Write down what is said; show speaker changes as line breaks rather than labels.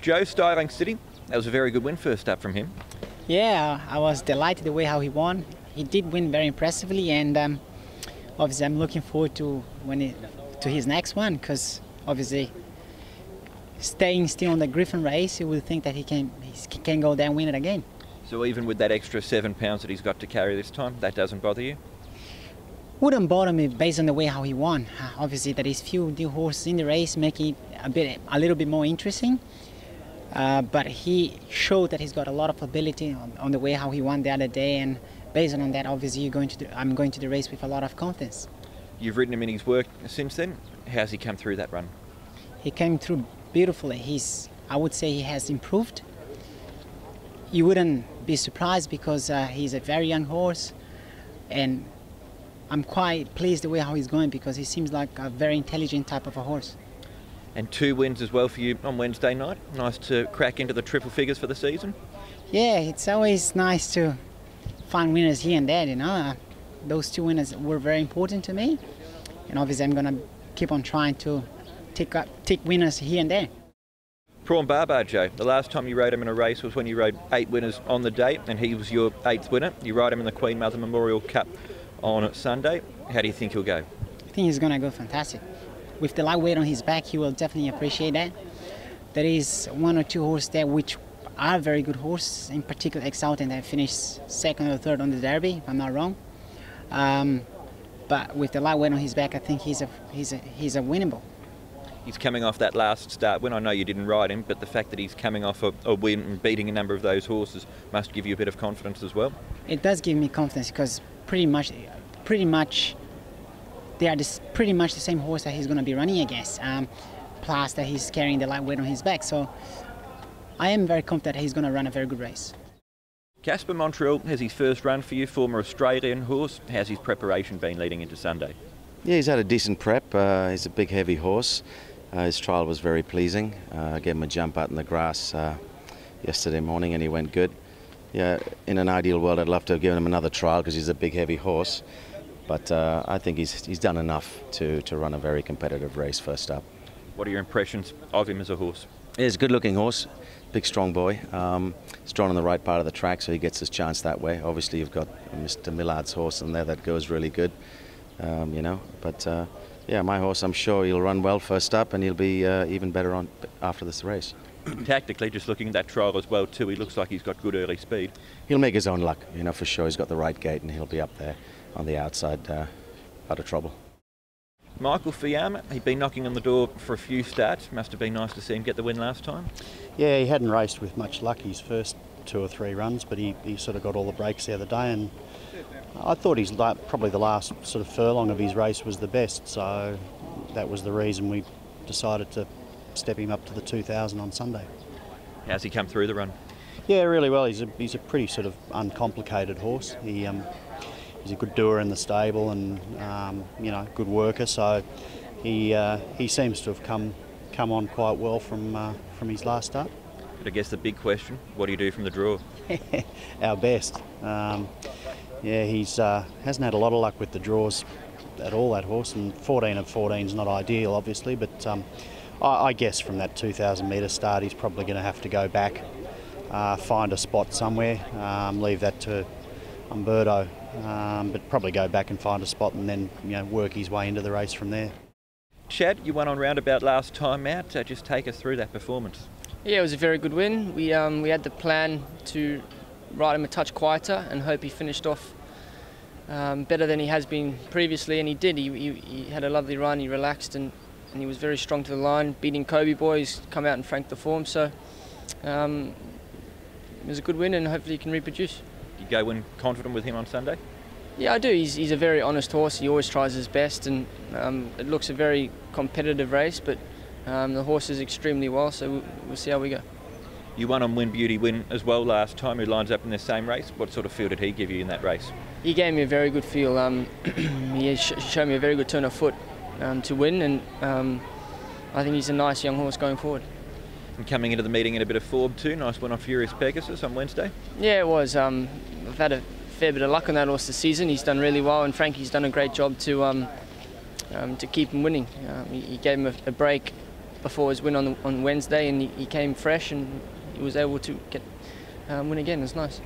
Joe, Starling City, that was a very good win first up from him.
Yeah, I was delighted the way how he won. He did win very impressively, and obviously I'm looking forward to his next one, because obviously staying still on the Griffin race, you would think that he can go there and win it again.
So even with that extra 7 pounds that he's got to carry this time, that doesn't bother you?
Wouldn't bother me based on the way how he won. Obviously there is few new horses in the race, making it a little bit more interesting. But he showed that he's got a lot of ability on the way how he won the other day, and based on that, obviously I'm going to the race with a lot of confidence.
You've ridden him in his work since then. How's he come through that run?
He came through beautifully. I would say he has improved. You wouldn't be surprised because he's a very young horse, and I'm quite pleased the way how he's going, because he seems like a very intelligent type of a horse.
And 2 wins as well for you on Wednesday night. Nice to crack into the triple figures for the season.
Yeah, it's always nice to find winners here and there, you know. Those 2 winners were very important to me, and obviously I'm going to keep on trying to tick winners here and there.
Prawn Barbar, Joe, the last time you rode him in a race was when you rode 8 winners on the day, and he was your 8th winner. You ride him in the Queen Mother Memorial Cup on Sunday. How do you think he'll go?
I think he's going to go fantastic. With the lightweight on his back, he will definitely appreciate that. There is 1 or 2 horses there which are very good horses, in particular Exalted, that finished 2nd or 3rd on the Derby, if I'm not wrong. But with the lightweight on his back, I think he's a winnable.
He's coming off that last start win. I know you didn't ride him, but the fact that he's coming off a win and beating a number of those horses must give you a bit of confidence as well.
It does give me confidence, because pretty much they are pretty much the same horse that he's going to be running against, plus that he's carrying the lightweight on his back. So I am very confident that he's going to run a very good race.
Casper Montreal has his first run for you, former Australian horse. How's his preparation been leading into Sunday?
Yeah, he's had a decent prep. He's a big, heavy horse. His trial was very pleasing. I gave him a jump out in the grass yesterday morning and he went good. Yeah, in an ideal world I'd love to have given him another trial because he's a big, heavy horse. But I think he's done enough to run a very competitive race first up.
What are your impressions of him as a horse?
He's a good-looking horse, big, strong boy. He's drawn on the right part of the track, so he gets his chance that way. Obviously, you've got Mr. Millard's horse in there that goes really good, you know. But yeah, my horse, I'm sure he'll run well first up, and he'll be even better on after this race.
Tactically, just looking at that trial as well too, he looks like he's got good early speed.
He'll make his own luck, you know, for sure. He's got the right gait, and he'll be up there on the outside, out of trouble.
Michael FIAMA, he'd been knocking on the door for a few starts. Must have been nice to see him get the win last time.
Yeah, he hadn't raced with much luck his first 2 or 3 runs, but he sort of got all the breaks the other day, and I thought his probably the last sort of furlong of his race was the best, so that was the reason we decided to step him up to the 2000 on Sunday.
How's he come through the run?
Yeah, really well. He's a pretty sort of uncomplicated horse. He's a good doer in the stable and you know, good worker. So he seems to have come on quite well from his last start.
But I guess the big question: what do you do from the draw?
Our best. Yeah, he's hasn't had a lot of luck with the draws at all, that horse, and 14 of 14 is not ideal, obviously. But I guess from that 2,000 metre start, he's probably going to have to go back, find a spot somewhere, leave that to Umberto. But probably go back and find a spot and then, you know, work his way into the race from there.
Chad, you won on Roundabout last time out. Just take us through that performance.
Yeah, it was a very good win. We had the plan to ride him a touch quieter and hope he finished off better than he has been previously, and he did. He had a lovely run. He relaxed and he was very strong to the line, beating Kobe boys, come out and frank the form. So it was a good win, and hopefully he can reproduce.
You go in confident with him on Sunday?
Yeah, I do. He's a very honest horse. He always tries his best, and it looks a very competitive race, but the horse is extremely well, so we'll see how we go.
You won on Win Beauty Win as well last time, who lines up in the same race. What sort of feel did he give you in that race?
He gave me a very good feel. He showed me a very good turn of foot to win, and I think he's a nice young horse going forward.
And coming into the meeting in a bit of form too. Nice win on Furious Pegasus on Wednesday.
Yeah, it was. I've had a fair bit of luck on that horse this season. He's done really well, and Frankie's done a great job to keep him winning. He gave him a break before his win on Wednesday, and he came fresh and he was able to get win again. It's nice.